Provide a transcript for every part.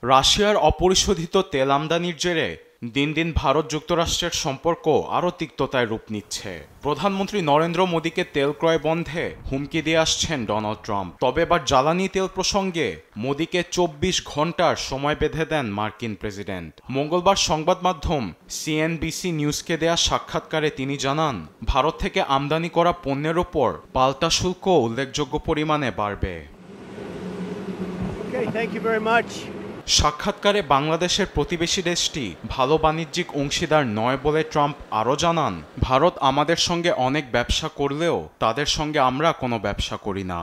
রাশিয়ার অপরিশোধিত তেল আমদানির জেরে দিন দিন ভারত যুক্তরাষ্ট্রের সম্পর্ক আরও তিক্ততায় রূপ নিচ্ছে। প্রধানমন্ত্রী নরেন্দ্র মোদীকে তেল ক্রয় বন্ধে হুমকি দিয়ে আসছেন ডোনাল্ড ট্রাম্প। তবে এবার জ্বালানি তেল প্রসঙ্গে মোদীকে 24 ঘন্টার সময় বেঁধে দেন মার্কিন প্রেসিডেন্ট। মঙ্গলবার সংবাদ মাধ্যম সিএনবিসি নিউজকে দেয়া সাক্ষাৎকারে তিনি জানান, ভারত থেকে আমদানি করা পণ্যের ওপর পাল্টা শুল্ক উল্লেখযোগ্য পরিমাণে বাড়বে। সাক্ষাৎকারে বাংলাদেশের প্রতিবেশী দেশটি ভালো বাণিজ্যিক অংশীদার নয় বলে ট্রাম্প আরও জানান, ভারত আমাদের সঙ্গে অনেক ব্যবসা করলেও তাদের সঙ্গে আমরা কোনো ব্যবসা করি না।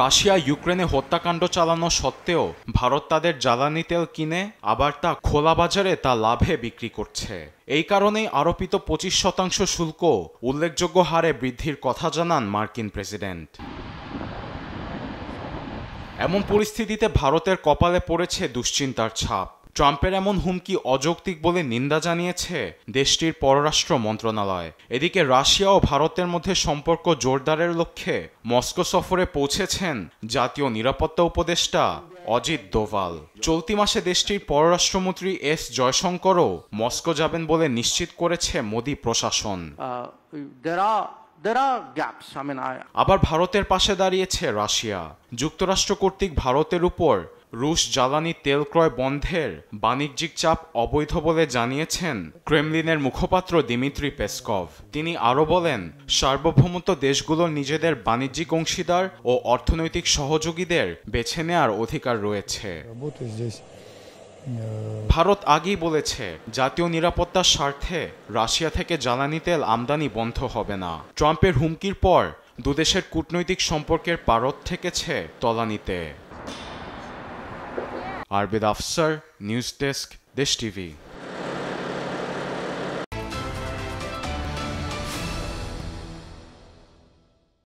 রাশিয়া ইউক্রেনে হত্যাকাণ্ড চালানো সত্ত্বেও ভারত তাদের জ্বালানি তেল কিনে আবার তা খোলা বাজারে তা লাভে বিক্রি করছে। এই কারণেই আরোপিত 25% শুল্ক উল্লেখযোগ্য হারে বৃদ্ধির কথা জানান মার্কিন প্রেসিডেন্ট। এমন পরিস্থিতিতে ভারতের কপালে পড়েছে দুশ্চিন্তার ছাপ। ট্রাম্পের এমন হুমকি অযৌক্তিক বলে নিন্দা জানিয়েছে দেশটির পররাষ্ট্র মন্ত্রণালয়। এদিকে রাশিয়া ও ভারতের মধ্যে সম্পর্ক জোরদারের লক্ষ্যে মস্কো সফরে পৌঁছেছেন জাতীয় নিরাপত্তা উপদেষ্টা অজিত দোভাল। চলতি মাসে দেশটির পররাষ্ট্রমন্ত্রী এস জয়শঙ্করও মস্কো যাবেন বলে নিশ্চিত করেছে মোদি প্রশাসন। আবার ভারতের পাশে দাঁড়িয়েছে রাশিয়া। যুক্তরাষ্ট্র কর্তৃক ভারতের উপর রুশ জ্বালানি তেল ক্রয় বন্ধের বাণিজ্যিক চাপ অবৈধ বলে জানিয়েছেন ক্রেমলিনের মুখপাত্র দিমিত্রি পেসকভ। তিনি আরও বলেন, সার্বভৌমত্ব দেশগুলোর নিজেদের বাণিজ্যিক অংশীদার ও অর্থনৈতিক সহযোগীদের বেছে নেওয়ার অধিকার রয়েছে। ভারত আগেই বলেছে, জাতীয় নিরাপত্তার স্বার্থে রাশিয়া থেকে জ্বালানি তেল আমদানি বন্ধ হবে না। ট্রাম্পের হুমকির পর দুদেশের কূটনৈতিক সম্পর্কের পারদ ঠেকেছে তলানিতে। আরবিদ আফসার, নিউজ ডেস্ক, দেশ টিভি।